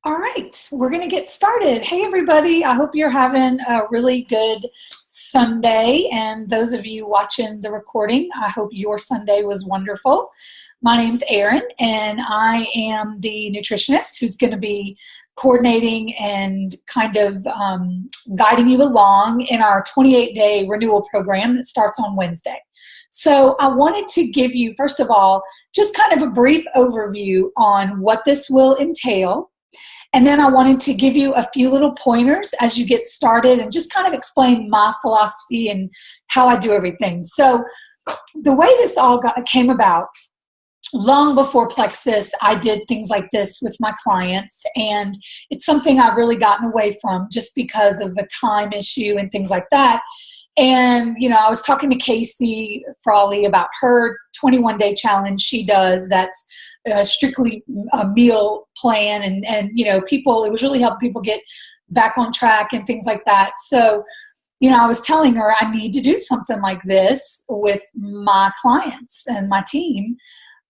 All right, we're going to get started. Hey, everybody. I hope you're having a really good Sunday. And those of you watching the recording, I hope your Sunday was wonderful. My name's Erin, and I am the nutritionist who's going to be coordinating and kind of guiding you along in our 28-day renewal program that starts on Wednesday. So I wanted to give you, first of all, just kind of a brief overview on what this will entail. And then I wanted to give you a few little pointers as you get started and just kind of explain my philosophy and how I do everything. So the way this all came about, long before Plexus, I did things like this with my clients, and it's something I've really gotten away from just because of the time issue and things like that. And, I was talking to Casey Frawley about her 21-day challenge she does that's strictly a meal plan. And people, it was really helping people get back on track and things like that. So, I was telling her I need to do something like this with my clients and my team.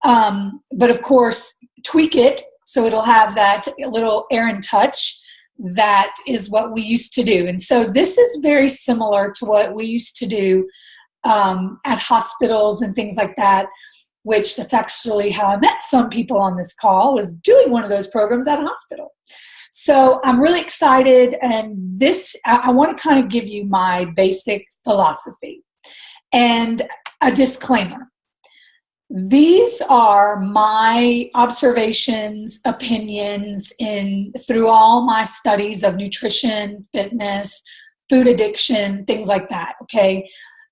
But of course, tweak it so it'll have that little Erin touch. That is what we used to do. And so this is very similar to what we used to do at hospitals and things like that, which that's actually how I met some people on this call, was doing one of those programs at a hospital. So I'm really excited. And I want to kind of give you my basic philosophy and a disclaimer. These are my observations, opinions through all my studies of nutrition, fitness, food addiction, things like that. Okay,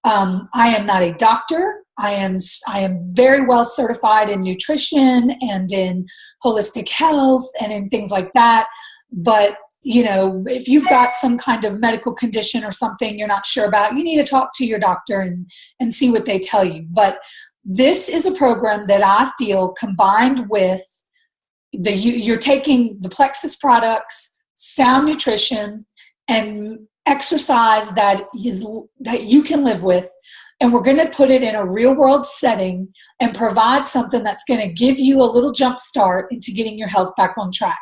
I am not a doctor. I am very well certified in nutrition and in holistic health and in things like that. But if you've got some kind of medical condition or something you're not sure about, you need to talk to your doctor and see what they tell you. But this is a program that I feel combined with you're taking the Plexus products, sound nutrition, and exercise that you can live with, and we're going to put it in a real world setting and provide something that's going to give you a little jump start into getting your health back on track.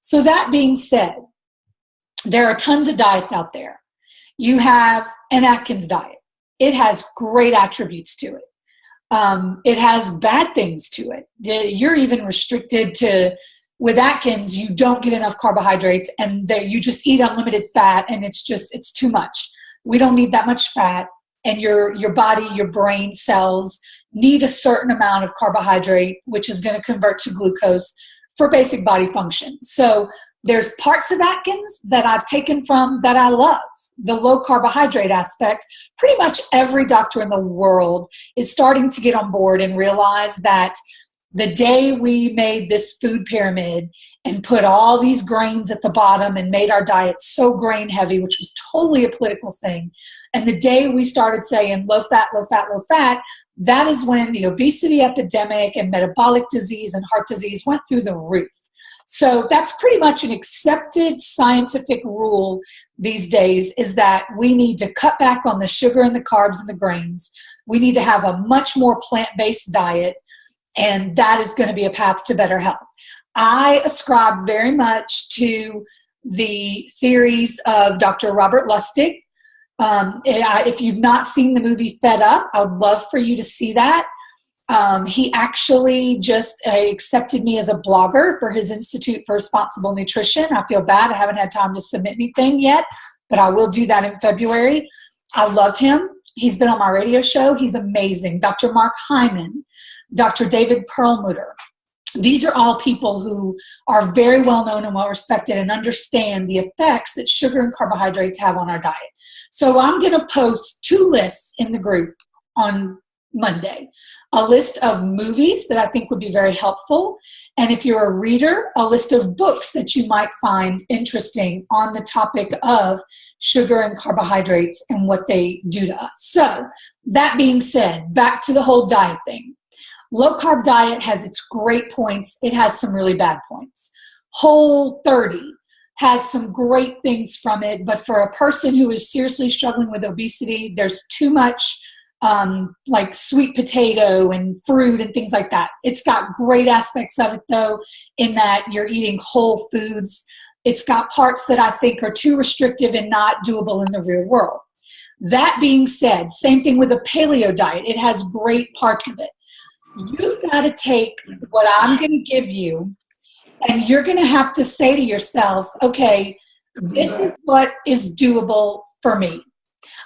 So that being said, there are tons of diets out there. You have an Atkins diet. It has great attributes to it. It has bad things to it. You're even restricted with Atkins, you don't get enough carbohydrates and you just eat unlimited fat, and it's too much. We don't need that much fat, and your body, your brain cells need a certain amount of carbohydrate, which is going to convert to glucose for basic body function. So there's parts of Atkins that I've taken from that I love. The low carbohydrate aspect, pretty much every doctor in the world is starting to get on board and realize that the day we made this food pyramid and put all these grains at the bottom and made our diet so grain heavy, which was totally a political thing, and the day we started saying low fat, low fat, low fat, that is when the obesity epidemic and metabolic disease and heart disease went through the roof. So that's pretty much an accepted scientific rule these days, is that we need to cut back on the sugar and the carbs and the grains. We need to have a much more plant-based diet, and that is going to be a path to better health. I ascribe very much to the theories of Dr. Robert Lustig. If you've not seen the movie Fed Up, I would love for you to see that. He actually just accepted me as a blogger for his Institute for Responsible Nutrition. I feel bad. I haven't had time to submit anything yet, but I will do that in February. I love him. He's been on my radio show. He's amazing. Dr. Mark Hyman, Dr. David Perlmutter. These are all people who are very well known and well respected and understand the effects that sugar and carbohydrates have on our diet. So I'm going to post 2 lists in the group on Monday. A list of movies that I think would be very helpful. And if you're a reader, a list of books that you might find interesting on the topic of sugar and carbohydrates and what they do to us. So that being said, back to the whole diet thing. Low carb diet has its great points. It has some really bad points. Whole30 has some great things from it, but for a person who is seriously struggling with obesity, there's too much like sweet potato and fruit and things like that. It's got great aspects of it, though, in that you're eating whole foods. It's got parts that I think are too restrictive and not doable in the real world. That being said, same thing with a paleo diet. It has great parts of it. You've got to take what I'm going to give you, and you're going to have to say to yourself, okay, this is what is doable for me.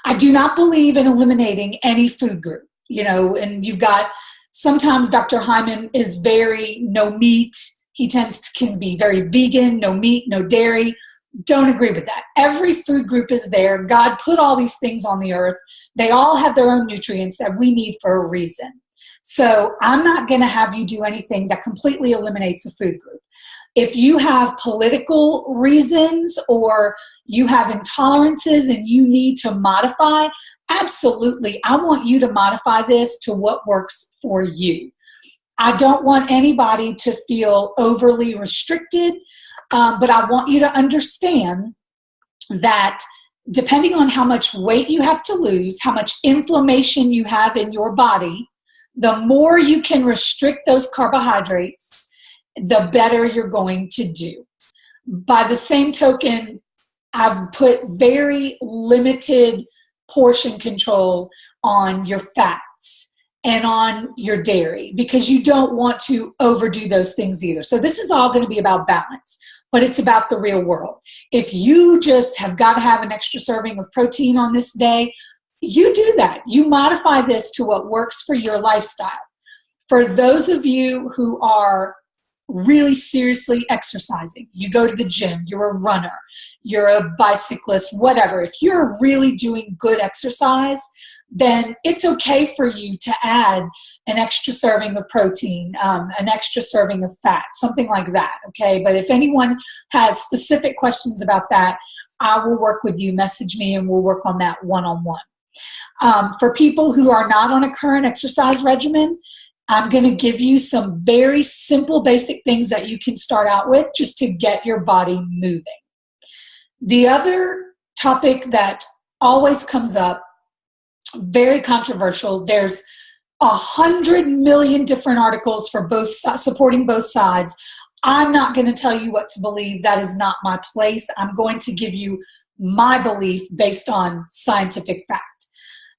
I do not believe in eliminating any food group, and you've got, sometimes Dr. Hyman is very no meat. He can be very vegan, no meat, no dairy. Don't agree with that. Every food group is there. God put all these things on the earth. They all have their own nutrients that we need for a reason. So I'm not going to have you do anything that completely eliminates a food group. If you have political reasons or you have intolerances and you need to modify, absolutely, I want you to modify this to what works for you. I don't want anybody to feel overly restricted, but I want you to understand that depending on how much weight you have to lose, how much inflammation you have in your body, the more you can restrict those carbohydrates, the better you're going to do. By the same token, I've put very limited portion control on your fats and on your dairy because you don't want to overdo those things either. So this is all going to be about balance, but it's about the real world. If you just have got to have an extra serving of protein on this day, you do that. You modify this to what works for your lifestyle. For those of you who are really seriously exercising, you go to the gym, you're a runner, you're a bicyclist, whatever. If you're really doing good exercise, then it's okay for you to add an extra serving of protein, an extra serving of fat, something like that, okay? But if anyone has specific questions about that, I will work with you. Message me and we'll work on that one-on-one. For people who are not on a current exercise regimen, I'm going to give you some very simple, basic things that you can start out with just to get your body moving. The other topic that always comes up, very controversial, there's 100 million different articles for both supporting both sides. I'm not going to tell you what to believe. That is not my place. I'm going to give you my belief based on scientific fact.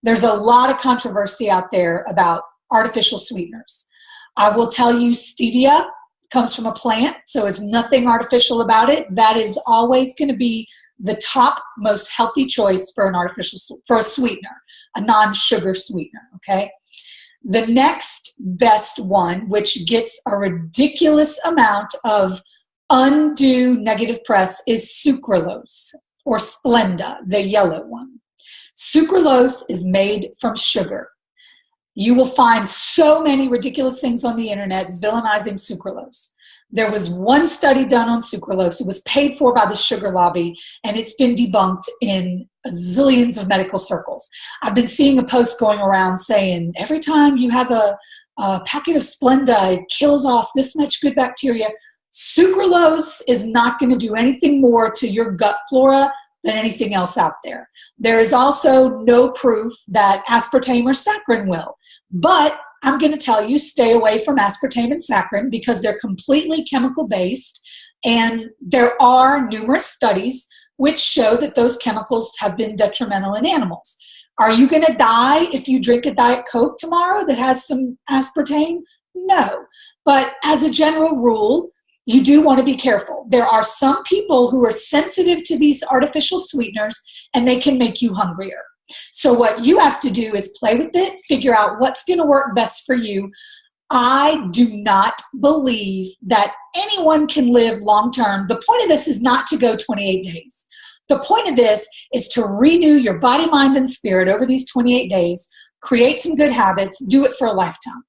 There's a lot of controversy out there about artificial sweeteners. I will tell you stevia comes from a plant, so it's nothing artificial about it. That is always going to be the top most healthy choice for a sweetener, a non-sugar sweetener, okay? The next best one, which gets a ridiculous amount of undue negative press, is sucralose or Splenda, the yellow one. Sucralose is made from sugar. You will find so many ridiculous things on the internet villainizing sucralose. There was one study done on sucralose. It was paid for by the sugar lobby, and it's been debunked in zillions of medical circles. I've been seeing a post going around saying, every time you have a packet of Splenda, it kills off this much good bacteria. Sucralose is not going to do anything more to your gut flora than anything else out there. There is also no proof that aspartame or saccharin will. But I'm going to tell you, stay away from aspartame and saccharin because they're completely chemical-based, and there are numerous studies which show that those chemicals have been detrimental in animals. Are you going to die if you drink a Diet Coke tomorrow that has some aspartame? No. But as a general rule, you do want to be careful. There are some people who are sensitive to these artificial sweeteners, and they can make you hungrier. So what you have to do is play with it, figure out what's going to work best for you. I do not believe that anyone can live long-term. The point of this is not to go 28 days. The point of this is to renew your body, mind, and spirit over these 28 days, create some good habits, do it for a lifetime.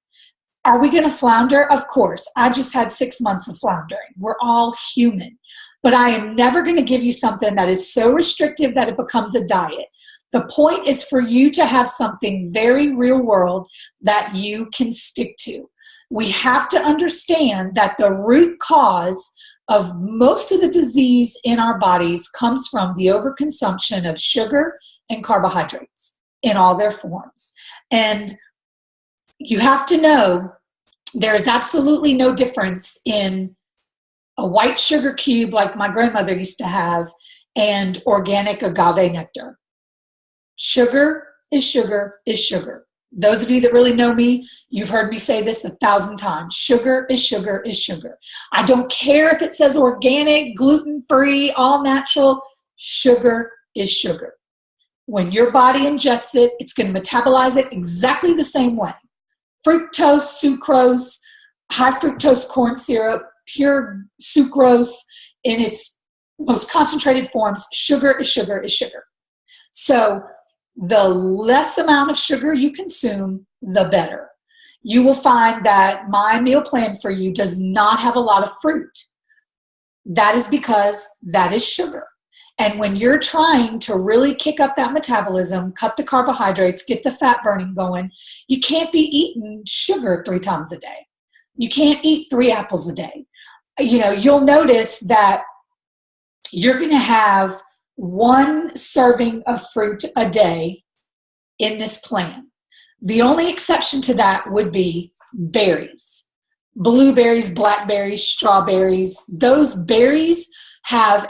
Are we going to flounder? Of course. I just had 6 months of floundering. We're all human. But I am never going to give you something that is so restrictive that it becomes a diet. The point is for you to have something very real world that you can stick to. We have to understand that the root cause of most of the disease in our bodies comes from the overconsumption of sugar and carbohydrates. in all their forms. And you have to know there's absolutely no difference in a white sugar cube like my grandmother used to have and organic agave nectar. Sugar is sugar is sugar. Those of you that really know me, you've heard me say this 1,000 times. Sugar is sugar is sugar. I don't care if it says organic, gluten-free, all natural. Sugar is sugar. When your body ingests it, it's going to metabolize it exactly the same way. Fructose, sucrose, high fructose corn syrup, pure sucrose in its most concentrated forms, sugar is sugar is sugar. So the less amount of sugar you consume, the better. You will find that my meal plan for you does not have a lot of fruit. That is because that is sugar. And when you're trying to really kick up that metabolism, cut the carbohydrates, get the fat burning going, you can't be eating sugar 3 times a day. You can't eat 3 apples a day. You'll notice that you're going to have 1 serving of fruit a day in this plan. The only exception to that would be berries. Blueberries, blackberries, strawberries. Those berries have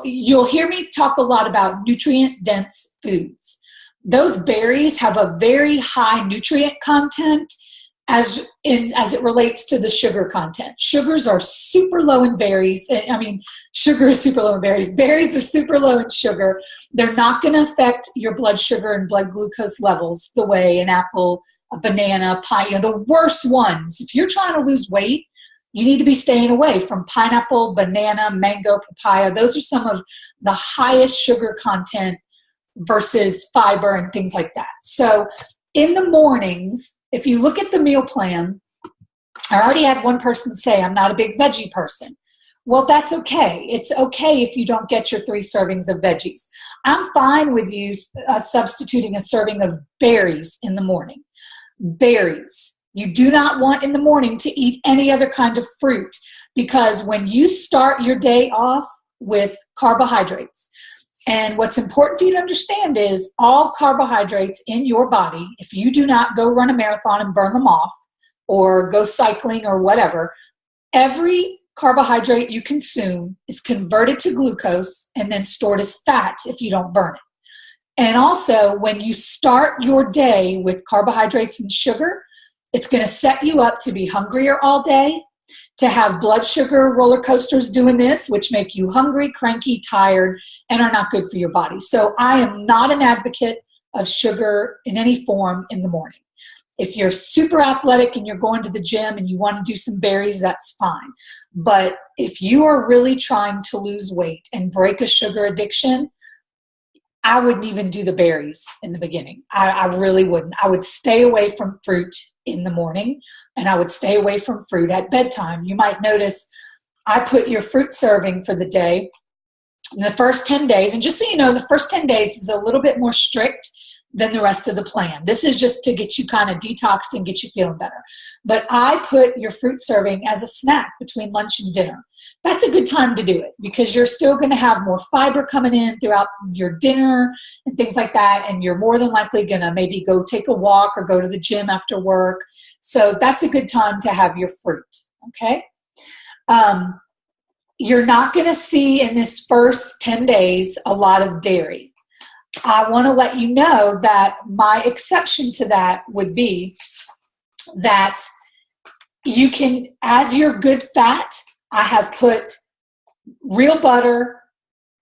you'll hear me talk a lot about nutrient-dense foods. Those berries have a very high nutrient content as it relates to the sugar content. Sugars are super low in berries. Sugar is super low in berries. Berries are super low in sugar. They're not going to affect your blood sugar and blood glucose levels the way an apple, a banana, pie, the worst ones. If you're trying to lose weight, you need to be staying away from pineapple, banana, mango, papaya. Those are some of the highest sugar content versus fiber and things like that. So in the mornings, if you look at the meal plan, I already had one person say, I'm not a big veggie person. Well, that's okay. It's okay if you don't get your 3 servings of veggies. I'm fine with you substituting a serving of berries in the morning. Berries. You do not want in the morning to eat any other kind of fruit, because when you start your day off with carbohydrates, and what's important for you to understand is all carbohydrates in your body, if you do not go run a marathon and burn them off or go cycling or whatever, every carbohydrate you consume is converted to glucose and then stored as fat if you don't burn it. And also, when you start your day with carbohydrates and sugar, it's going to set you up to be hungrier all day, to have blood sugar roller coasters doing this, which make you hungry, cranky, tired, and are not good for your body. So I am not an advocate of sugar in any form in the morning. If you're super athletic and you're going to the gym and you want to do some berries, that's fine. But if you are really trying to lose weight and break a sugar addiction, I wouldn't even do the berries in the beginning. I really wouldn't. I would stay away from fruit in the morning, and I would stay away from fruit at bedtime. You might notice I put your fruit serving for the day in the first 10 days. And just so you know, the first 10 days is a little bit more strict than the rest of the plan. This is just to get you kind of detoxed and get you feeling better. But I put your fruit serving as a snack between lunch and dinner. That's a good time to do it, because you're still going to have more fiber coming in throughout your dinner and things like that. And you're more than likely going to maybe go take a walk or go to the gym after work. So that's a good time to have your fruit. Okay. You're not going to see in this first 10 days a lot of dairy. I want to let you know that my exception to that would be that you can, as your good fat, I have put real butter,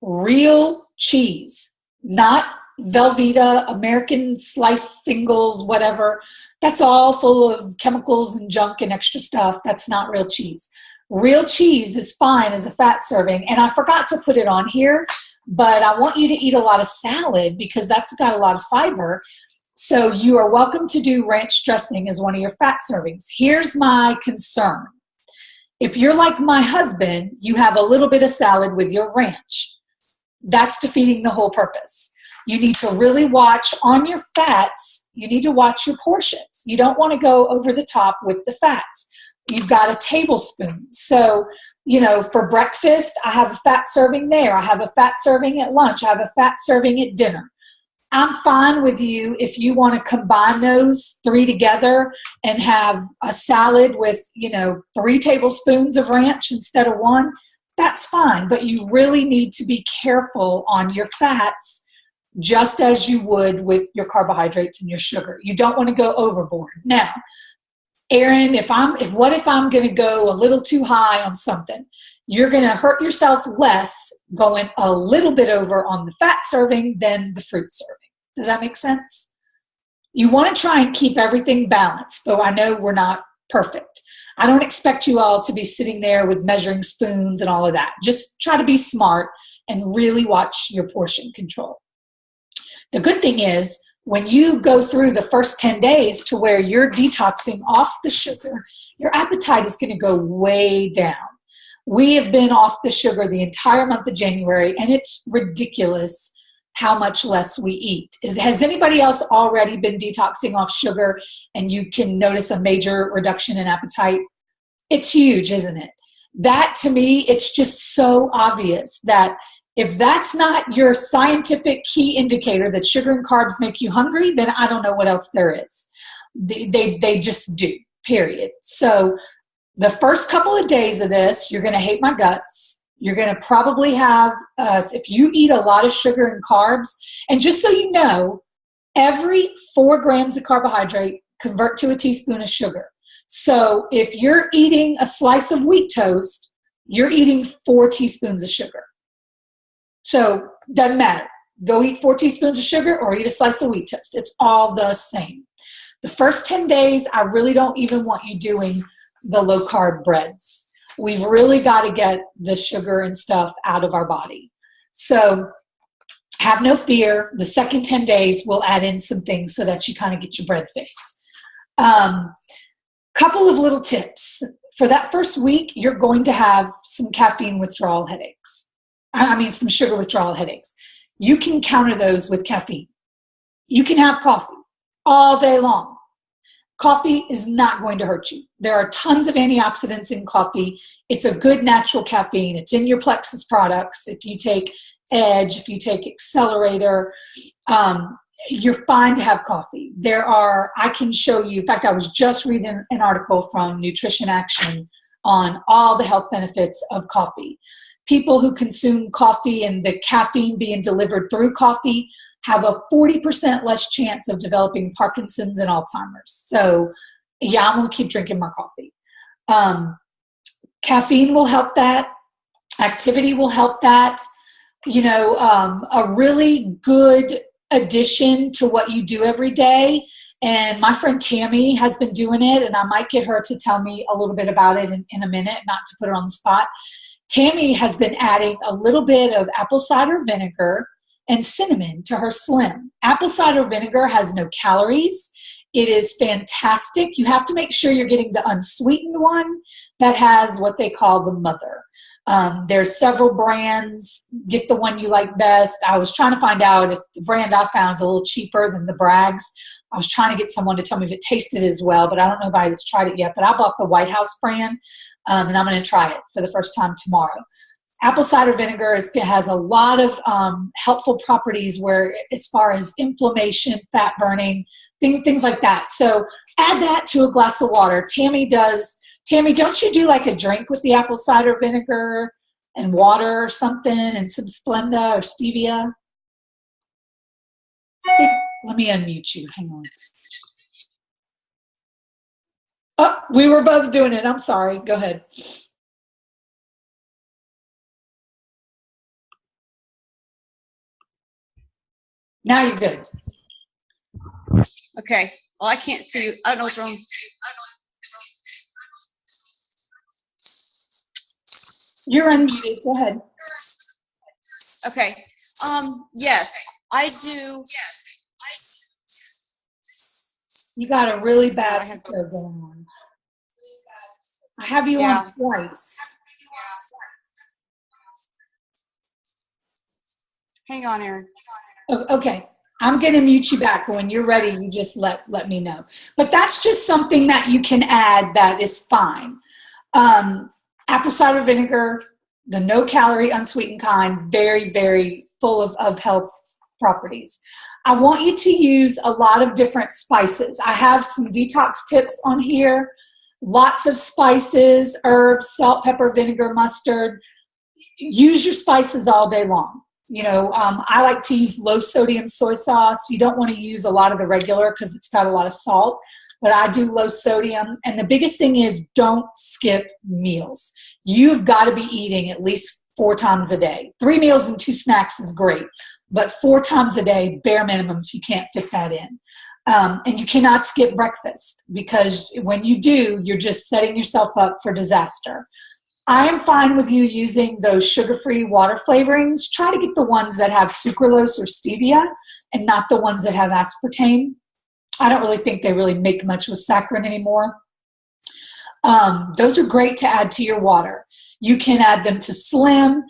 real cheese, not Velveeta, American sliced singles, whatever. That's all full of chemicals and junk and extra stuff. That's not real cheese. Real cheese is fine as a fat serving. And I forgot to put it on here, but I want you to eat a lot of salad because that's got a lot of fiber. So you are welcome to do ranch dressing as one of your fat servings. Here's my concern. If you're like my husband, you have a little bit of salad with your ranch. That's defeating the whole purpose. You need to really watch on your fats. You need to watch your portions. You don't want to go over the top with the fats. You've got a tablespoon. So, for breakfast, I have a fat serving there. I have a fat serving at lunch. I have a fat serving at dinner. I'm fine with you if you want to combine those three together and have a salad with, 3 tablespoons of ranch instead of 1. That's fine, but you really need to be careful on your fats, just as you would with your carbohydrates and your sugar. You don't want to go overboard. Now, Erin, what if I'm going to go a little too high on something? You're going to hurt yourself less going a little bit over on the fat serving than the fruit serving. Does that make sense? You want to try and keep everything balanced, but I know we're not perfect. I don't expect you all to be sitting there with measuring spoons and all of that. Just try to be smart and really watch your portion control. The good thing is, when you go through the first 10 days to where you're detoxing off the sugar, your appetite is going to go way down. We have been off the sugar the entire month of January, and it's ridiculous how much less we eat. Has anybody else already been detoxing off sugar and you can notice a major reduction in appetite? It's huge, isn't it? That, to me, it's just so obvious that if that's not your scientific key indicator that sugar and carbs make you hungry, then I don't know what else there is. They just do, period. So the first couple of days of this, you're going to hate my guts. You're going to probably have, if you eat a lot of sugar and carbs, and just so you know, every 4 grams of carbohydrate convert to a teaspoon of sugar. So if you're eating a slice of wheat toast, you're eating 4 teaspoons of sugar. So doesn't matter. Go eat 4 teaspoons of sugar or eat a slice of wheat toast. It's all the same. The first 10 days, I really don't even want you doing the low carb breads. We've really got to get the sugar and stuff out of our body. So have no fear. The second 10 days, we'll add in some things so that you kind of get your bread fix. Couple of little tips. For that first week, you're going to have some caffeine withdrawal headaches. Some sugar withdrawal headaches. You can counter those with caffeine. You can have coffee all day long. Coffee is not going to hurt you. There are tons of antioxidants in coffee. It's a good natural caffeine. It's in your Plexus products. If you take Edge, if you take Accelerator, you're fine to have coffee. I can show you, in fact, I was just reading an article from Nutrition Action on all the health benefits of coffee. People who consume coffee and the caffeine being delivered through coffee have a 40% less chance of developing Parkinson's and Alzheimer's. So yeah, I'm going to keep drinking my coffee. Caffeine will help that. Activity will help that. A really good addition to what you do every day. And my friend Tammy has been doing it, and I might get her to tell me a little bit about it in a minute, not to put her on the spot. Tammy has been adding a little bit of apple cider vinegar and cinnamon to her Slim. Apple cider vinegar has no calories. It is fantastic. You have to make sure you're getting the unsweetened one that has what they call the mother. There's several brands. Get the one you like best. I was trying to find out if the brand I found is a little cheaper than the Bragg's. I was trying to get someone to tell me if it tasted as well, but I don't know if anybody that's tried it yet. But I bought the White House brand, and I'm going to try it for the first time tomorrow. Apple cider vinegar has a lot of helpful properties as far as inflammation, fat burning, things like that. So add that to a glass of water. Tammy, don't you do like a drink with the apple cider vinegar and water or something and some Splenda or stevia? Let me unmute you. Hang on. Oh, we were both doing it. I'm sorry. Go ahead. Now you're good. Okay. Well, I can't see you. I don't know what's wrong. You're unmuted. Go ahead. Okay. Yes, I do. You got a really bad echo going on. I have you on twice. Hang on, Erin. Okay. I'm going to mute you back. When you're ready, you just let me know. But that's just something that you can add that is fine. Apple cider vinegar, the no-calorie, unsweetened kind, very, very full of health properties. I want you to use a lot of different spices. I have some detox tips on here. Lots of spices, herbs, salt, pepper, vinegar, mustard. Use your spices all day long. I like to use low sodium soy sauce. You don't want to use a lot of the regular because it's got a lot of salt, but I do low sodium. And the biggest thing is don't skip meals. You've got to be eating at least 4 times a day. 3 meals and 2 snacks is great, but 4 times a day, bare minimum, if you can't fit that in. And you cannot skip breakfast, because when you do, you're just setting yourself up for disaster. I am fine with you using those sugar-free water flavorings. Try to get the ones that have sucralose or stevia and not the ones that have aspartame. I don't really think they really make much with saccharin anymore. Those are great to add to your water. You can add them to Slim.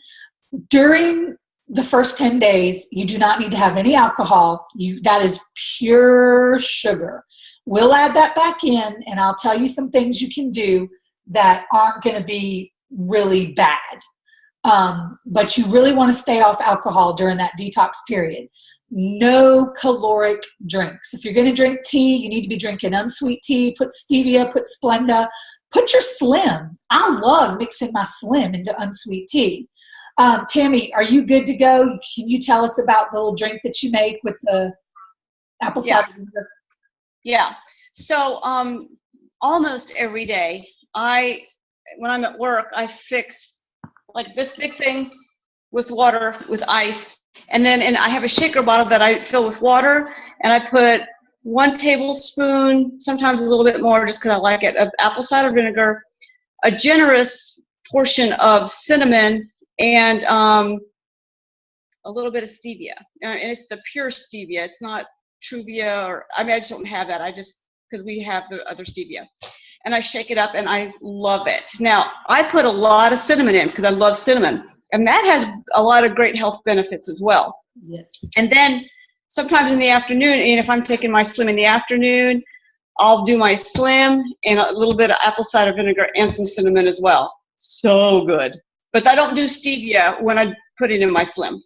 During the first 10 days, you do not need to have any alcohol. That is pure sugar. We'll add that back in, and I'll tell you some things you can do that aren't going to be really bad. But you really want to stay off alcohol during that detox period. No caloric drinks. If you're going to drink tea, you need to be drinking unsweet tea. Put stevia, put Splenda, put your Slim. I love mixing my Slim into unsweet tea. Tammy, are you good to go? Can you tell us about the little drink that you make with the apple cider vinegar? Yeah. So almost every day, when I'm at work, I fix like this big thing with water with ice, and I have a shaker bottle that I fill with water, and I put 1 tablespoon, sometimes a little bit more, just because I like it, of apple cider vinegar, a generous portion of cinnamon, and a little bit of stevia. And it's the pure stevia. It's not Truvia I just don't have that. Because we have the other stevia. And I shake it up, and I love it. Now, I put a lot of cinnamon in because I love cinnamon. And that has a lot of great health benefits as well. Yes. And then sometimes in the afternoon, and if I'm taking my Slim in the afternoon, I'll do my Slim and a little bit of apple cider vinegar and some cinnamon as well. So good. But I don't do stevia when I put it in my Slim.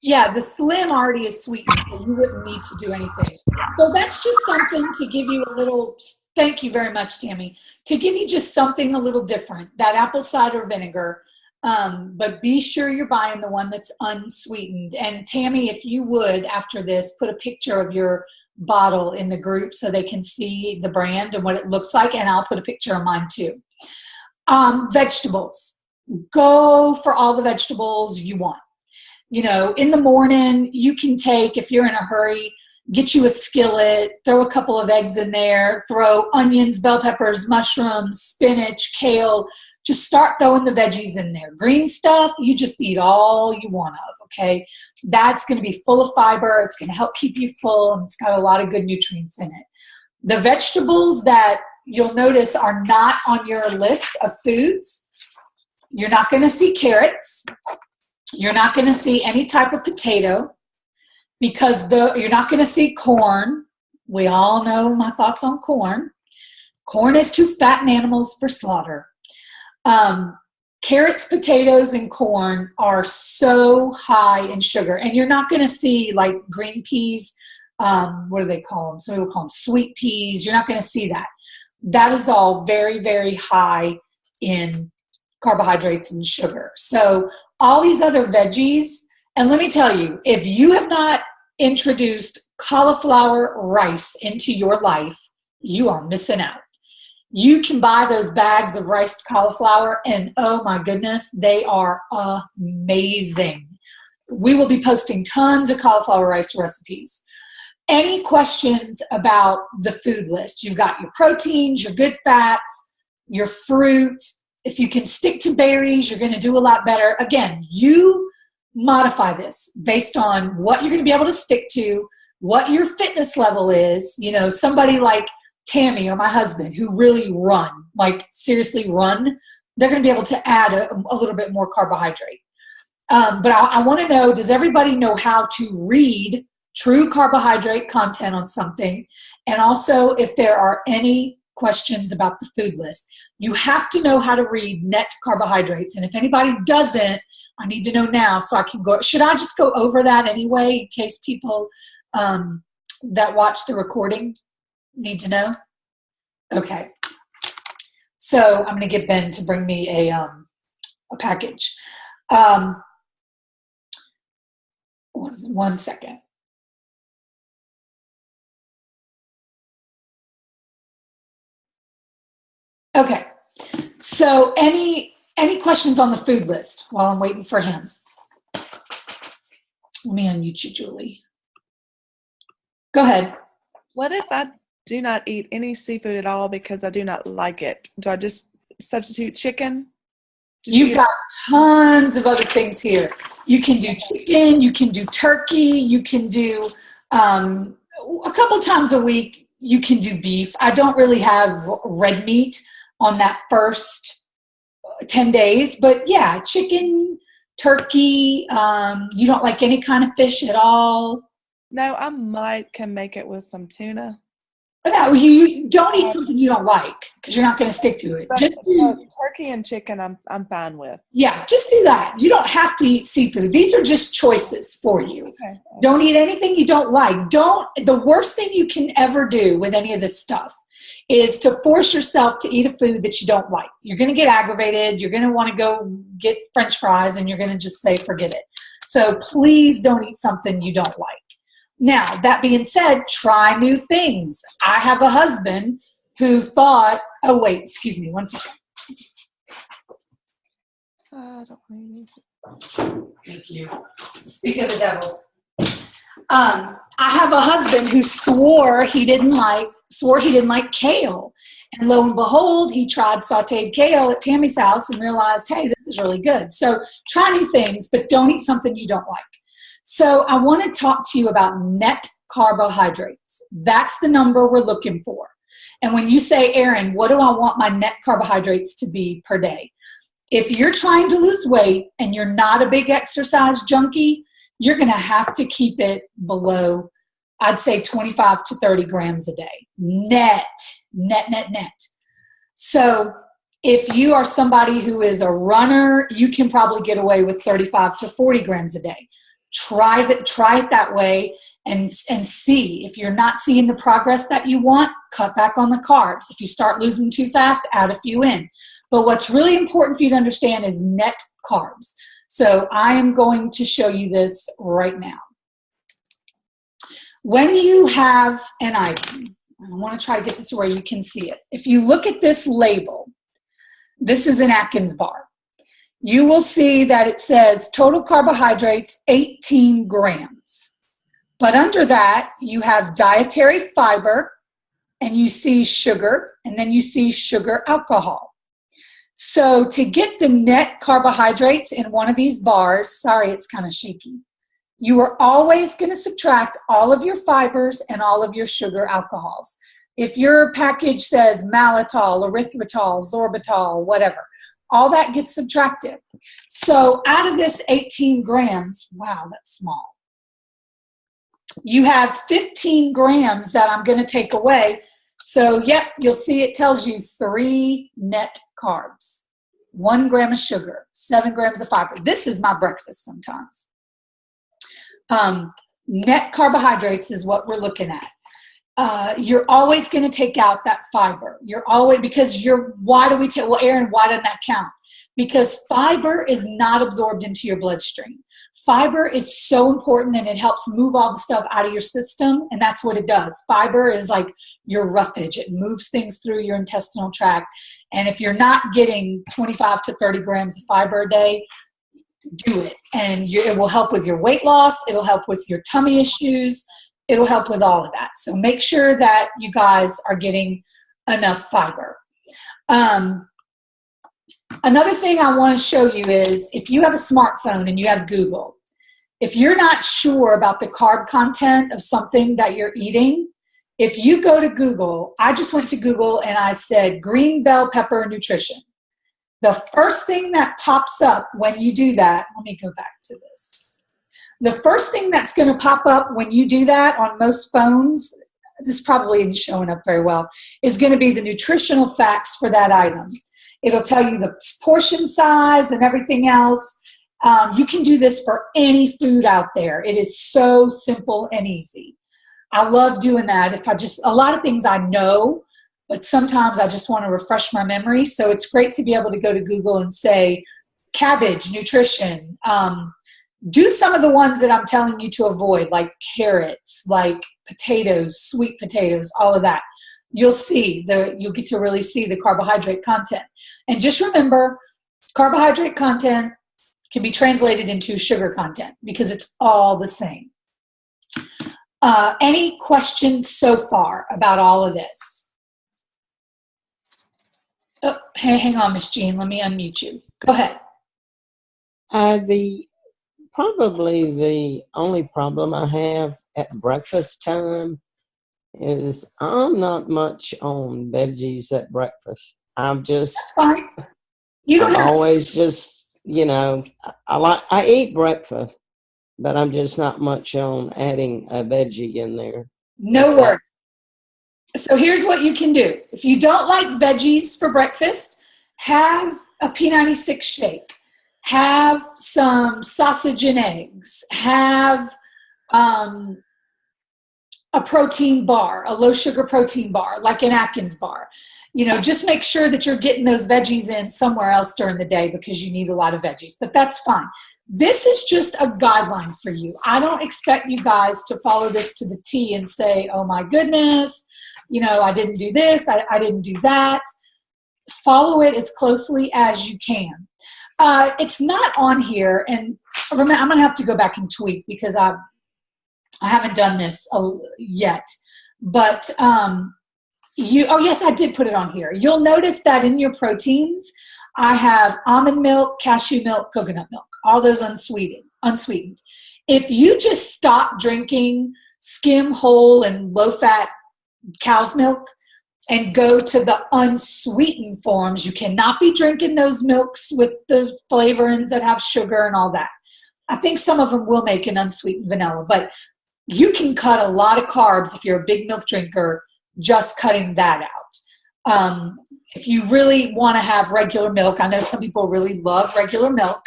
Yeah, the Slim already is sweetened, so you wouldn't need to do anything. So that's just something to give you a little, thank you very much, Tammy, to give you just something a little different, that apple cider vinegar. But be sure you're buying the one that's unsweetened. And Tammy, if you would, after this, put a picture of your bottle in the group so they can see the brand and what it looks like, and I'll put a picture of mine too. Vegetables. Go for all the vegetables you want. In the morning, you can take, if you're in a hurry, get you a skillet, throw a couple of eggs in there, throw onions, bell peppers, mushrooms, spinach, kale. Just start throwing the veggies in there. Green stuff, you just eat all you want of, okay? That's going to be full of fiber. It's going to help keep you full, and it's got a lot of good nutrients in it. The vegetables that you'll notice are not on your list of foods, you're not going to see carrots. You're not going to see any type of potato, because you're not going to see corn. We all know my thoughts on corn. Corn is to fatten animals for slaughter. Carrots, potatoes, and corn are so high in sugar. And you're not going to see like green peas. What do they call them? Some people call them sweet peas. You're not going to see that. That is all very, very high in carbohydrates and sugar. So all these other veggies, and let me tell you, if you have not introduced cauliflower rice into your life, you are missing out. You can buy those bags of riced cauliflower, and oh my goodness, they are amazing. We will be posting tons of cauliflower rice recipes. Any questions about the food list? You've got your proteins, your good fats, your fruit. If you can stick to berries, you're going to do a lot better. Again, you modify this based on what you're going to be able to stick to, what your fitness level is. Somebody like Tammy or my husband who really run, like seriously run, they're going to be able to add a little bit more carbohydrate. But I want to know, does everybody know how to read true carbohydrate content on something? And also if there are any questions about the food list. You have to know how to read net carbohydrates. And if anybody doesn't, I need to know now so I can go. Should I just go over that anyway in case people that watch the recording need to know? Okay. So I'm going to get Ben to bring me a package. One second. Okay. So any questions on the food list while I'm waiting for him? Let me unmute you, Julie. Go ahead. What if I do not eat any seafood at all because I do not like it? Do I just substitute chicken? You've got tons of other things here. You can do chicken, you can do turkey, you can do a couple times a week, you can do beef. I don't really have red meat on that first 10 days, but yeah, chicken, turkey, you don't like any kind of fish at all? No, I can make it with some tuna. No, you don't eat something you don't like because you're not going to stick to it. But just turkey and chicken I'm fine with. Yeah, just do that. You don't have to eat seafood. These are just choices for you. Okay. Don't eat anything you don't like. The worst thing you can ever do with any of this stuff is to force yourself to eat a food that you don't like. You're going to get aggravated. You're going to want to go get French fries and you're going to just say, forget it. So please don't eat something you don't like. Now, that being said, try new things. I have a husband who thought, oh, wait, excuse me, one second. Thank you. Speak of the devil. I have a husband who swore he didn't like kale. And lo and behold, he tried sauteed kale at Tammy's house and realized, hey, this is really good. So try new things, but don't eat something you don't like. So I want to talk to you about net carbohydrates. That's the number we're looking for. And when you say, Erin, what do I want my net carbohydrates to be per day? If you're trying to lose weight and you're not a big exercise junkie, you're going to have to keep it below, I'd say 25 to 30 grams a day. Net. So if you are somebody who is a runner, you can probably get away with 35 to 40 grams a day. Try it that way and see. If you're not seeing the progress that you want, cut back on the carbs. If you start losing too fast, add a few in. But what's really important for you to understand is net carbs. So I am going to show you this right now. When you have an item, I want to try to get this where you can see it. If you look at this label, this is an Atkins bar. You will see that it says total carbohydrates, 18 grams. But under that, you have dietary fiber, and you see sugar, and then you see sugar alcohol. So to get the net carbohydrates in one of these bars, sorry, it's kind of shaky, you are always going to subtract all of your fibers and all of your sugar alcohols. If your package says maltitol, erythritol, sorbitol, whatever, all that gets subtracted. So out of this 18 grams, wow, that's small. You have 15 grams that I'm going to take away. So, yep, you'll see it tells you 3 net carbs, 1 gram of sugar, 7 grams of fiber. This is my breakfast sometimes. Net carbohydrates is what we're looking at. You're always going to take out that fiber. Why do we take, well, Erin, why doesn't that count? Because fiber is not absorbed into your bloodstream. Fiber is so important and it helps move all the stuff out of your system, and that's what it does. Fiber is like your roughage. It moves things through your intestinal tract. And if you're not getting 25 to 30 grams of fiber a day, do it. And it will help with your weight loss. It'll help with your tummy issues. It'll help with all of that. So make sure that you guys are getting enough fiber. Another thing I want to show you is if you have a smartphone and you have Google, if you're not sure about the carb content of something that you're eating, if you go to Google, I just went to Google and I said green bell pepper nutrition. The first thing that pops up when you do that, let me go back to this. The first thing that's going to pop up when you do that on most phones, this probably isn't showing up very well, is going to be the nutritional facts for that item. It'll tell you the portion size and everything else. You can do this for any food out there. It is so simple and easy. I love doing that. A lot of things I know, but sometimes I just want to refresh my memory. So it's great to be able to go to Google and say, cabbage, nutrition. Do some of the ones that I'm telling you to avoid, like carrots, like potatoes, sweet potatoes, all of that. You'll get to really see the carbohydrate content. And just remember, carbohydrate content can be translated into sugar content because it's all the same. Any questions so far about all of this? Oh, hey, hang on, Miss Jean. Let me unmute you. Go ahead. Probably the only problem I have at breakfast time is I'm not much on veggies at breakfast. I'm just, always just, I eat breakfast, but I'm just not much on adding a veggie in there. No worries. So here's what you can do. If you don't like veggies for breakfast, have a P96 shake. Have some sausage and eggs. Have a protein bar, a low sugar protein bar, like an Atkins bar. Just make sure that you're getting those veggies in somewhere else during the day because you need a lot of veggies, but that's fine. This is just a guideline for you. I don't expect you guys to follow this to the T and say, oh my goodness, I didn't do this, I didn't do that. Follow it as closely as you can. It's not on here, and remember, I'm going to have to go back and tweak because I haven't done this yet. But yes, I did put it on here. You'll notice that in your proteins, I have almond milk, cashew milk, coconut milk, all those unsweetened. If you just stop drinking skim, whole, and low-fat cow's milk and go to the unsweetened forms, you cannot be drinking those milks with the flavorings that have sugar and all that. I think some of them will make an unsweetened vanilla, but you can cut a lot of carbs if you're a big milk drinker, just cutting that out. If you really want to have regular milk, I know some people really love regular milk,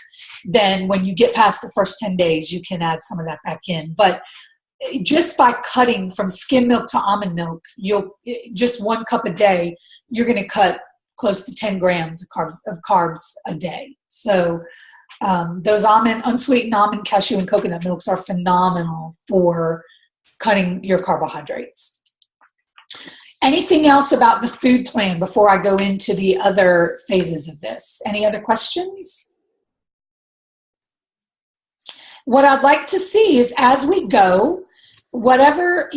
then when you get past the first 10 days, you can add some of that back in. But just by cutting from skim milk to almond milk, just 1 cup a day, you're going to cut close to 10 grams of carbs a day. So those unsweetened almond, cashew, and coconut milks are phenomenal for cutting your carbohydrates. Anything else about the food plan before I go into the other phases of this? Any other questions? What I'd like to see is, as we go, whatever,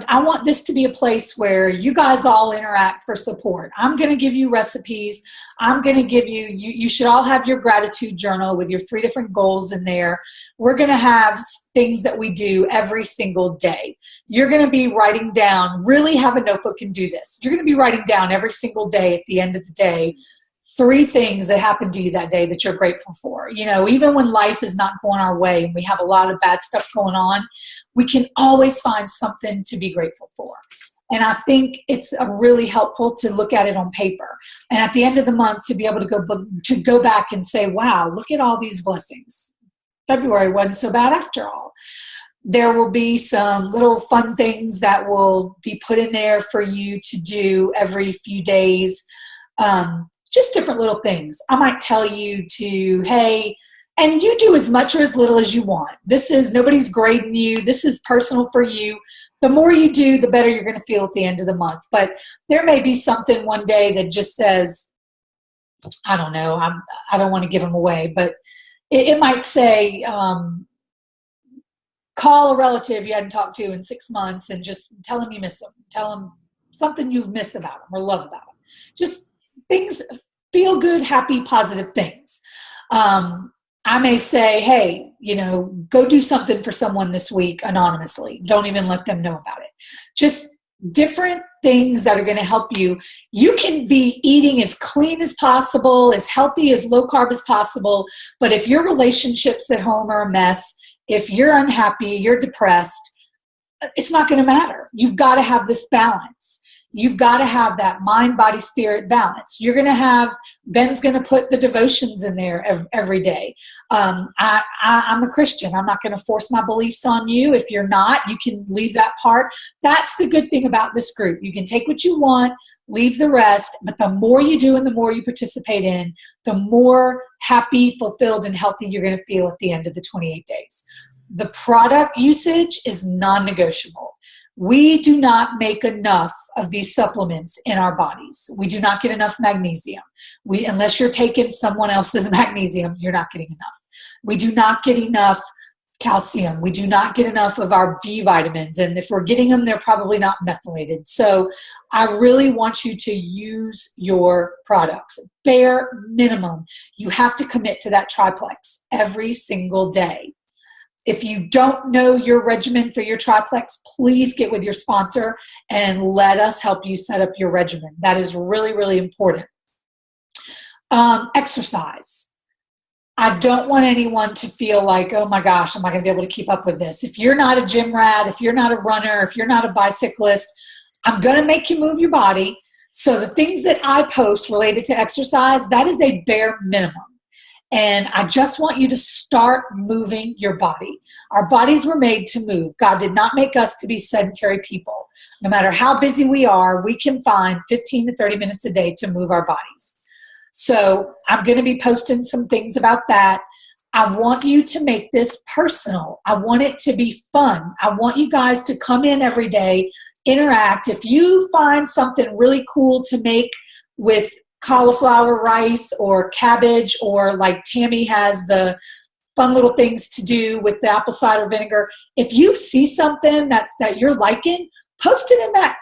I want this to be a place where you guys all interact for support. I'm going to give you recipes. I'm going to give you should all have your gratitude journal with your 3 different goals in there. We're going to have things that we do every single day. You're going to be writing down, really have a notebook and do this. You're going to be writing down every single day at the end of the day 3 things that happened to you that day that you're grateful for. Even when life is not going our way and we have a lot of bad stuff going on, we can always find something to be grateful for. And I think it's really helpful to look at it on paper. And at the end of the month, to be able to go back and say, wow, look at all these blessings. February wasn't so bad after all. There will be some little fun things that will be put in there for you to do every few days. Just different little things. I might tell you to, hey, and you do as much or as little as you want. Nobody's grading you. This is personal for you. The more you do, the better you're going to feel at the end of the month. But there may be something one day that just says, I don't know, I don't want to give them away, but it might say, call a relative you hadn't talked to in 6 months and just tell them you miss them. Tell them something you miss about them or love about them. Just things, feel good, happy, positive things. I may say, hey, go do something for someone this week anonymously. Don't even let them know about it. Just different things that are going to help you. You can be eating as clean as possible, as healthy, as low carb as possible. But if your relationships at home are a mess, if you're unhappy, you're depressed, it's not going to matter. You've got to have this balance. you've got to have that mind, body, spirit balance. You're going to have, Ben's going to put the devotions in there every day. I'm a Christian. I'm not going to force my beliefs on you. If you're not, you can leave that part. That's the good thing about this group. You can take what you want, leave the rest, but the more you do and the more you participate in, the more happy, fulfilled, and healthy you're going to feel at the end of the 28 days. The product usage is non-negotiable. We do not make enough of these supplements in our bodies. We do not get enough magnesium. Unless you're taking someone else's magnesium, you're not getting enough. We do not get enough calcium. We do not get enough of our B vitamins. And if we're getting them, they're probably not methylated. So I really want you to use your products. Bare minimum, you have to commit to that triplex every single day. If you don't know your regimen for your triplex, please get with your sponsor and let us help you set up your regimen. That is really, really important. Exercise. I don't want anyone to feel like, oh my gosh, am I going to be able to keep up with this? If you're not a gym rat, if you're not a runner, if you're not a bicyclist, I'm going to make you move your body. So the things that I post related to exercise, that is a bare minimum. And I just want you to start moving your body. Our bodies were made to move. God did not make us to be sedentary people. No matter how busy we are, we can find 15 to 30 minutes a day to move our bodies. So I'm going to be posting some things about that. I want you to make this personal. I want it to be fun. I want you guys to come in every day, interact. If you find something really cool to make with cauliflower rice or cabbage, or like Tammy has the fun little things to do with the apple cider vinegar. If you see something that you're liking, post it in that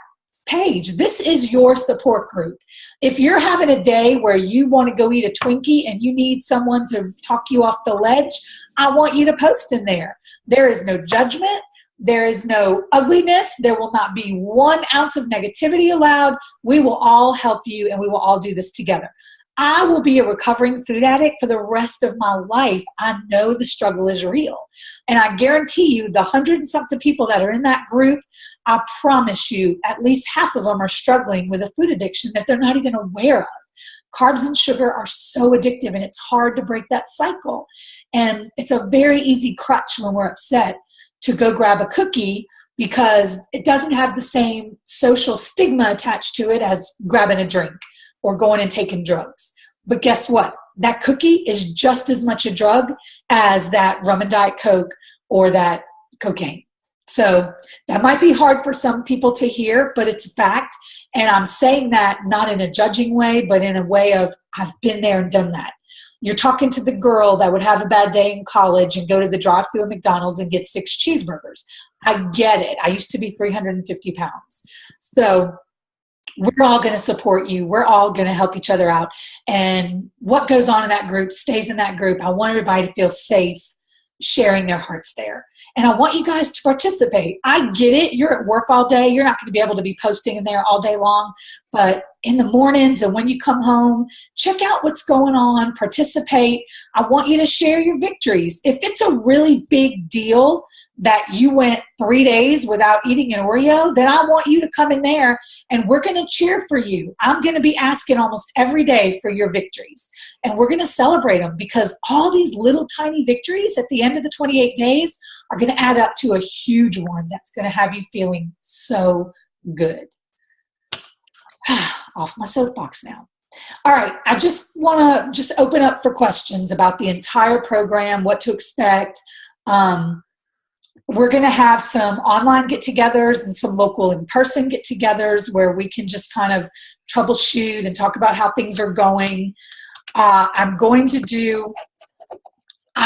page. This is your support group. If you're having a day where you want to go eat a Twinkie and you need someone to talk you off the ledge, I want you to post in there. There is no judgment. There is no ugliness. There will not be 1 ounce of negativity allowed. We will all help you, and we will all do this together. I will be a recovering food addict for the rest of my life. I know the struggle is real. And I guarantee you, the 100 and something people that are in that group, I promise you, at least half of them are struggling with a food addiction that they're not even aware of. Carbs and sugar are so addictive, and it's hard to break that cycle. And it's a very easy crutch when we're upset to go grab a cookie, because it doesn't have the same social stigma attached to it as grabbing a drink or going and taking drugs. But guess what? That cookie is just as much a drug as that rum and Diet Coke or that cocaine. So that might be hard for some people to hear, but it's a fact. And I'm saying that not in a judging way, but in a way of, I've been there and done that. You're talking to the girl that would have a bad day in college and go to the drive-thru at McDonald's and get 6 cheeseburgers. I get it. I used to be 350 pounds. So we're all going to support you. We're all going to help each other out. And what goes on in that group stays in that group. I want everybody to feel safe sharing their hearts there. And I want you guys to participate. I get it. You're at work all day. You're not going to be able to be posting in there all day long. But in the mornings and when you come home, check out what's going on. Participate. I want you to share your victories. If it's a really big deal that you went 3 days without eating an Oreo, then I want you to come in there and we're going to cheer for you. I'm going to be asking almost every day for your victories. And we're going to celebrate them, because all these little tiny victories at the end of the 28 days are going to add up to a huge one that's going to have you feeling so good. Off my soapbox now. All right, I just want to open up for questions about the entire program, what to expect. We're going to have some online get-togethers and some local in-person get-togethers where we can just kind of troubleshoot and talk about how things are going. I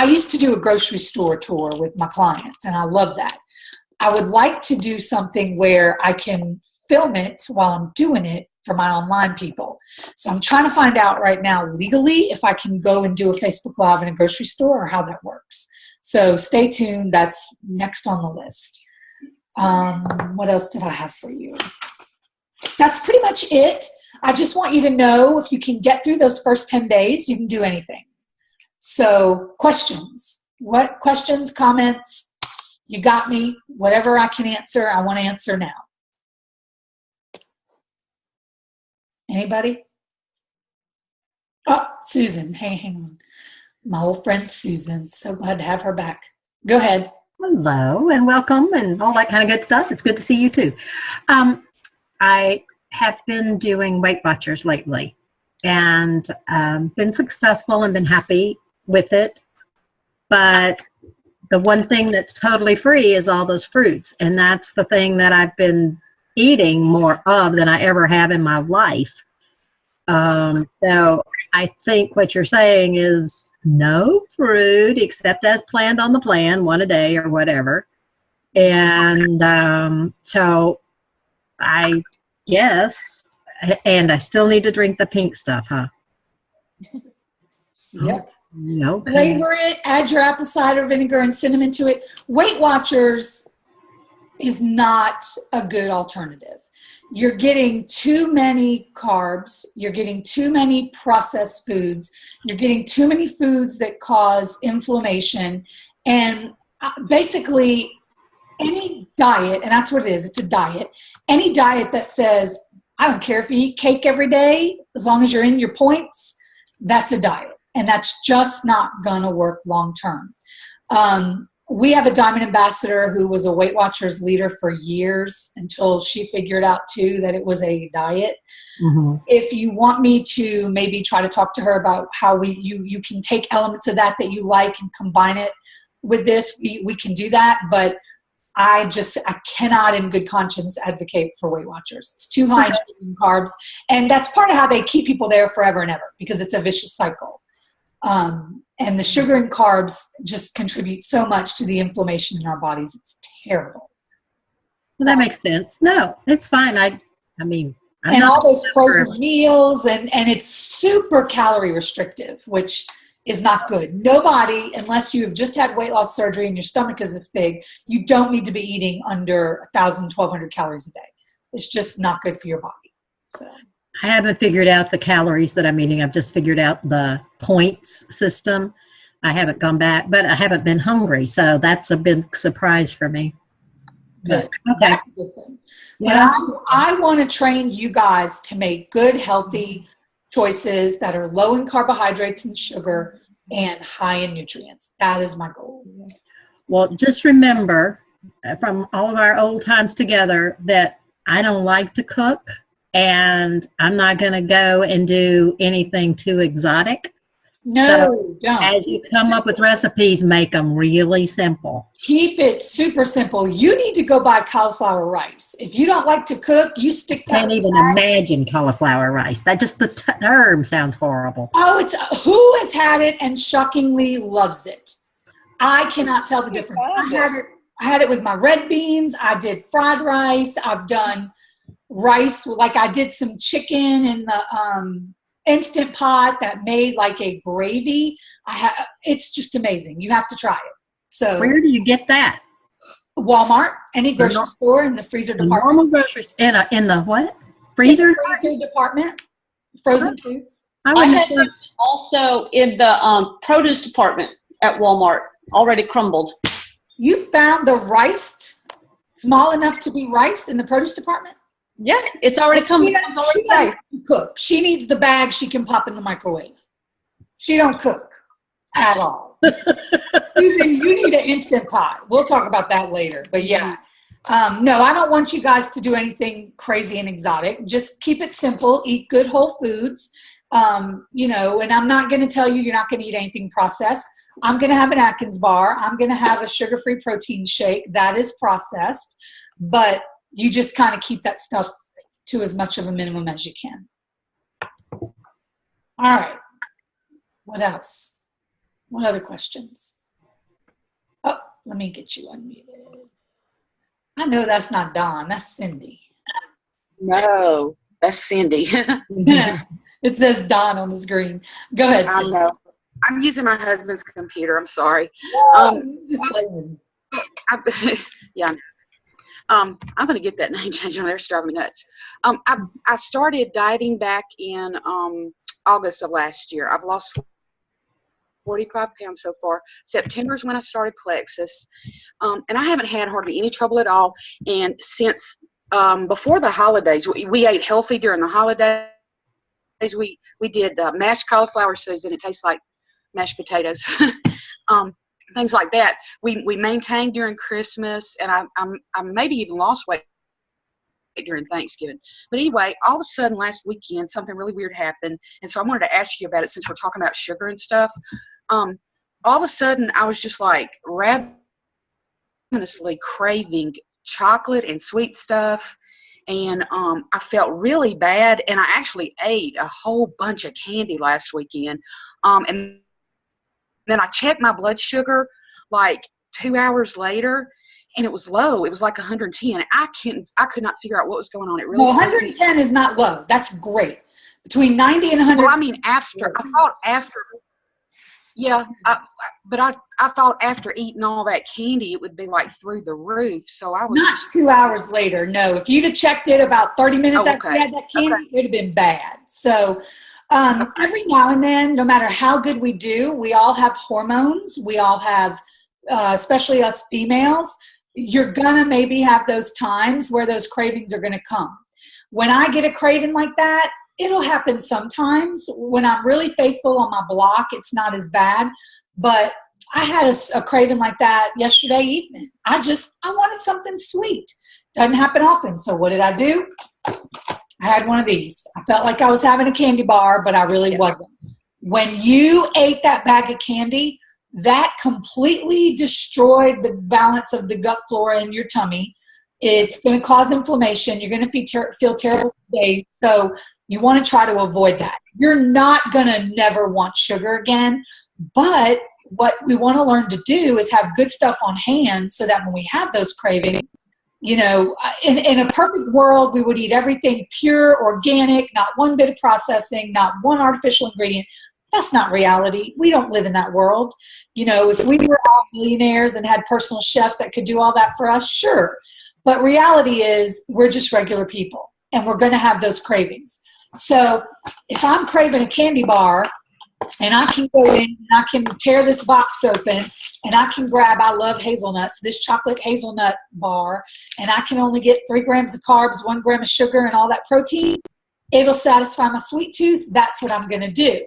used to do a grocery store tour with my clients, and I love that. I would like to do something where I can film it while I'm doing it for my online people. So I'm trying to find out right now legally if I can go and do a Facebook Live in a grocery store or how that works. So stay tuned. That's next on the list. What else did I have for you? That's pretty much it. I just want you to know, if you can get through those first 10 days, you can do anything. So questions. What questions, comments? You got me. Whatever I can answer, I want to answer now. Anybody? Oh, Susan. Hey, hang on. My old friend Susan. So glad to have her back. Go ahead. Hello and welcome and all that kind of good stuff. It's good to see you too. I have been doing Weight Watchers lately and been successful and been happy with it. But the one thing that's totally free is all those fruits. And that's the thing that I've been eating more of than I ever have in my life. So I think what you're saying is no fruit except as planned on the plan, one a day or whatever. And so I guess, and I still need to drink the pink stuff, huh? Yep. No. Flavor it, add your apple cider vinegar and cinnamon to it. Weight Watchers is not a good alternative. You're getting too many carbs. You're getting too many processed foods. You're getting too many foods that cause inflammation. And basically, any diet, and that's what it is, it's a diet, any diet that says, I don't care if you eat cake every day, as long as you're in your points, that's a diet. And that's just not going to work long term. We have a Diamond Ambassador who was a Weight Watchers leader for years until she figured out too that it was a diet. Mm-hmm. If you want me to maybe try to talk to her about how you can take elements of that you like and combine it with this, we can do that. But I cannot in good conscience advocate for Weight Watchers. It's too high in sugar and carbs. And that's part of how they keep people there forever and ever, because it's a vicious cycle. And the sugar and carbs just contribute so much to the inflammation in our bodies. It's terrible. Well, that makes sense. No, it's fine. I mean, and all those frozen meals, and it's super calorie restrictive, which is not good. Nobody, unless you've just had weight loss surgery and your stomach is this big, you don't need to be eating under 1,000, 1,200 calories a day. It's just not good for your body. So I haven't figured out the calories that I'm eating. I've just figured out the points system. I haven't gone back, but I haven't been hungry. So that's a big surprise for me. Good. Okay. That's a good thing. Yeah. But I want to train you guys to make good, healthy choices that are low in carbohydrates and sugar and high in nutrients. That is my goal. Well, just remember from all of our old times together that I don't like to cook. And I'm not going to go and do anything too exotic. No, don't. As you come up with recipes, make them really simple. Keep it super simple. You need to go buy cauliflower rice. If you don't like to cook, you stick that. Can't even imagine cauliflower rice. That just the term sounds horrible. Oh, it's who has had it and shockingly loves it. I cannot tell the difference. I had it with my red beans. I did fried rice. I've done rice, like I did some chicken in the Instant Pot that made like a gravy. It's just amazing. You have to try it. So where do you get that? Walmart, any grocery store in the freezer department. Normal grocery in the what? Freezer? Freezer department. Frozen foods. I had it also in the produce department at Walmart, already crumbled. You found the rice small enough to be rice in the produce department? Yeah, it's already come. She doesn't have to cook. She needs the bag she can pop in the microwave. She don't cook at all. Susan, you need an Instant Pot. We'll talk about that later. But yeah, no, I don't want you guys to do anything crazy and exotic. Just keep it simple. Eat good whole foods. And I'm not going to tell you you're not going to eat anything processed. I'm going to have an Atkins bar. I'm going to have a sugar-free protein shake. That is processed. But you just kind of keep that stuff to as much of a minimum as you can. All right. What else? What other questions? Oh, let me get you unmuted. I know that's not Dawn. That's Cindy. No, that's Cindy. It says Dawn on the screen. Go ahead, Cindy. I know. I'm using my husband's computer. I'm sorry. No, just playing. Yeah. I'm going to get that name changed. They're driving me nuts. I started dieting back in August of last year. I've lost 45 pounds so far. September is when I started Plexus. And I haven't had hardly any trouble at all. And since before the holidays, we ate healthy during the holidays. we did mashed cauliflower Susan. It tastes like mashed potatoes. Things like that. We maintained during Christmas, and I maybe even lost weight during Thanksgiving. But anyway, all of a sudden last weekend, something really weird happened, and so I wanted to ask you about it since we're talking about sugar and stuff. All of a sudden, I was just like ravenously craving chocolate and sweet stuff, and I felt really bad, and I actually ate a whole bunch of candy last weekend, and then I checked my blood sugar like 2 hours later, and it was low. It was like 110. I could not figure out what was going on. It really. Well, 110 is not low. That's great. Between 90 and 100. Well, I mean, I thought after. Yeah, but I thought after eating all that candy, it would be like through the roof. So I was not 2 hours later. No, if you'd have checked it about 30 minutes after you had that candy, it would have been bad. So every now and then, no matter how good we do, we all have hormones. We all have, especially us females, you're gonna maybe have those times where those cravings are gonna come. When I get a craving like that, it'll happen sometimes. When I'm really faithful on my block, it's not as bad. But I had a craving like that yesterday evening. I wanted something sweet. Doesn't happen often. So what did I do? I had one of these. I felt like I was having a candy bar, but I really wasn't. When you ate that bag of candy, that completely destroyed the balance of the gut flora in your tummy. It's going to cause inflammation. You're going to feel terrible for days. So you want to try to avoid that. You're not going to never want sugar again. But what we want to learn to do is have good stuff on hand so that when we have those cravings, you know, in a perfect world, we would eat everything pure, organic, not one bit of processing, not one artificial ingredient. That's not reality. We don't live in that world. You know, if we were all millionaires and had personal chefs that could do all that for us, sure. But reality is we're just regular people, and we're going to have those cravings. So if I'm craving a candy bar, and I can go in and I can tear this box open and I can grab, I love hazelnuts, this chocolate hazelnut bar, and I can only get 3 grams of carbs, 1 gram of sugar, and all that protein, it'll satisfy my sweet tooth. That's what I'm going to do.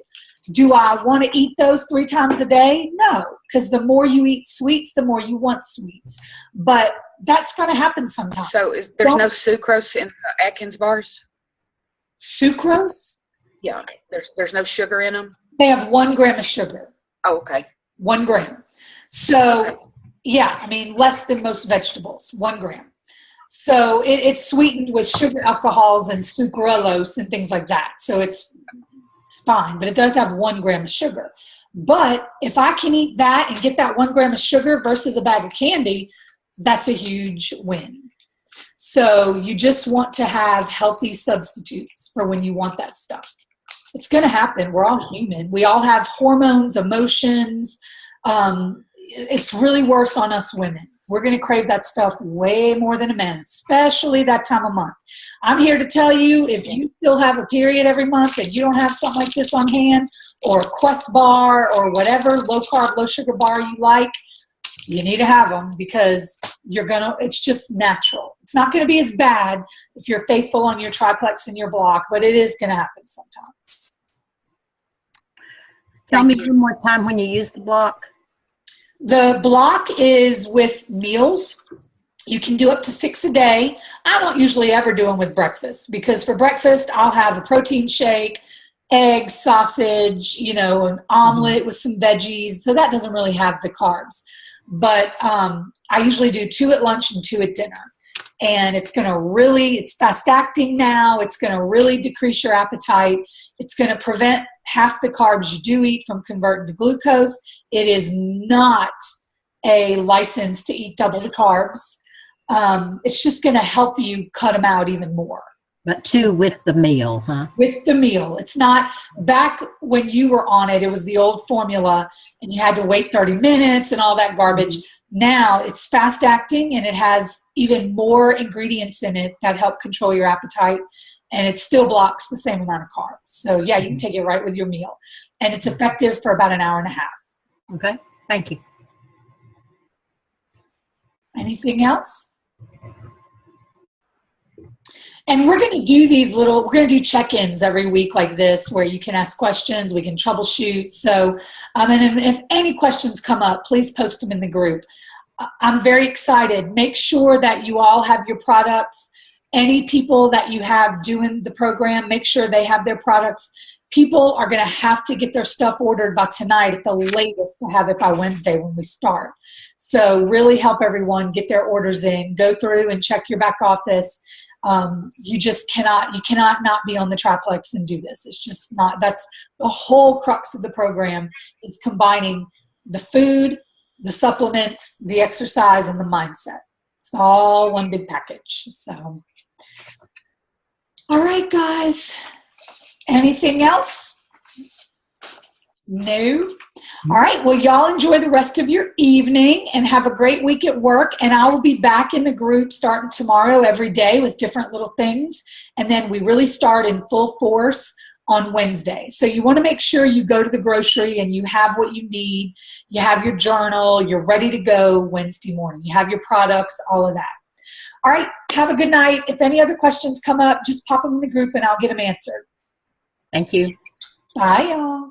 Do I want to eat those 3 times a day? No, because the more you eat sweets, the more you want sweets. But that's going to happen sometimes. So there's no sucrose in the Atkins bars? Sucrose? Yeah, there's no sugar in them? They have 1 gram of sugar. Oh, okay. 1 gram. So, yeah, I mean, less than most vegetables, 1 gram. So it's sweetened with sugar alcohols and sucralose and things like that. So it's fine, but it does have 1 gram of sugar. But if I can eat that and get that 1 gram of sugar versus a bag of candy, that's a huge win. So you just want to have healthy substitutes for when you want that stuff. It's going to happen. We're all human. We all have hormones, emotions. It's really worse on us women. We're going to crave that stuff way more than a man, especially that time of month. I'm here to tell you, if you still have a period every month and you don't have something like this on hand, or a Quest bar, or whatever low carb, low sugar bar you like, you need to have them, because it's just natural. It's not going to be as bad if you're faithful on your triplex and your block, but it is going to happen sometimes. Tell me one more time when you use the block. The block is with meals. You can do up to 6 a day. I don't usually ever do them with breakfast, because for breakfast, I'll have a protein shake, eggs, sausage, an omelet with some veggies. So that doesn't really have the carbs. But I usually do 2 at lunch and 2 at dinner. And it's fast acting now. It's going to really decrease your appetite. It's going to prevent half the carbs you do eat from converting to glucose. It is not a license to eat double the carbs. It's just going to help you cut them out even more. But 2 with the meal, huh? With the meal. It's not, back when you were on it, it was the old formula and you had to wait 30 minutes and all that garbage. Now it's fast acting, and it has even more ingredients in it that help control your appetite, and it still blocks the same amount of carbs. So yeah, you can take it right with your meal, and it's effective for about an hour and a half. Okay, thank you. Anything else? And we're going to do we're going to do check-ins every week like this where you can ask questions, we can troubleshoot. So, and if any questions come up, please post them in the group. I'm very excited. Make sure that you all have your products. Any people that you have doing the program, make sure they have their products. People are going to have to get their stuff ordered by tonight at the latest to have it by Wednesday when we start. So really help everyone get their orders in. Go through and check your back office. You cannot not be on the triplex and do this. It's just not, that's the whole crux of the program, is combining the food, the supplements, the exercise, and the mindset. It's all one big package. So, all right, guys. Anything else? No? All right. Well, y'all enjoy the rest of your evening and have a great week at work. And I will be back in the group starting tomorrow every day with different little things. And then we really start in full force on Wednesday. So you want to make sure you go to the grocery and you have what you need. You have your journal. You're ready to go Wednesday morning. You have your products, all of that. All right. Have a good night. If any other questions come up, just pop them in the group and I'll get them answered. Thank you. Bye, y'all.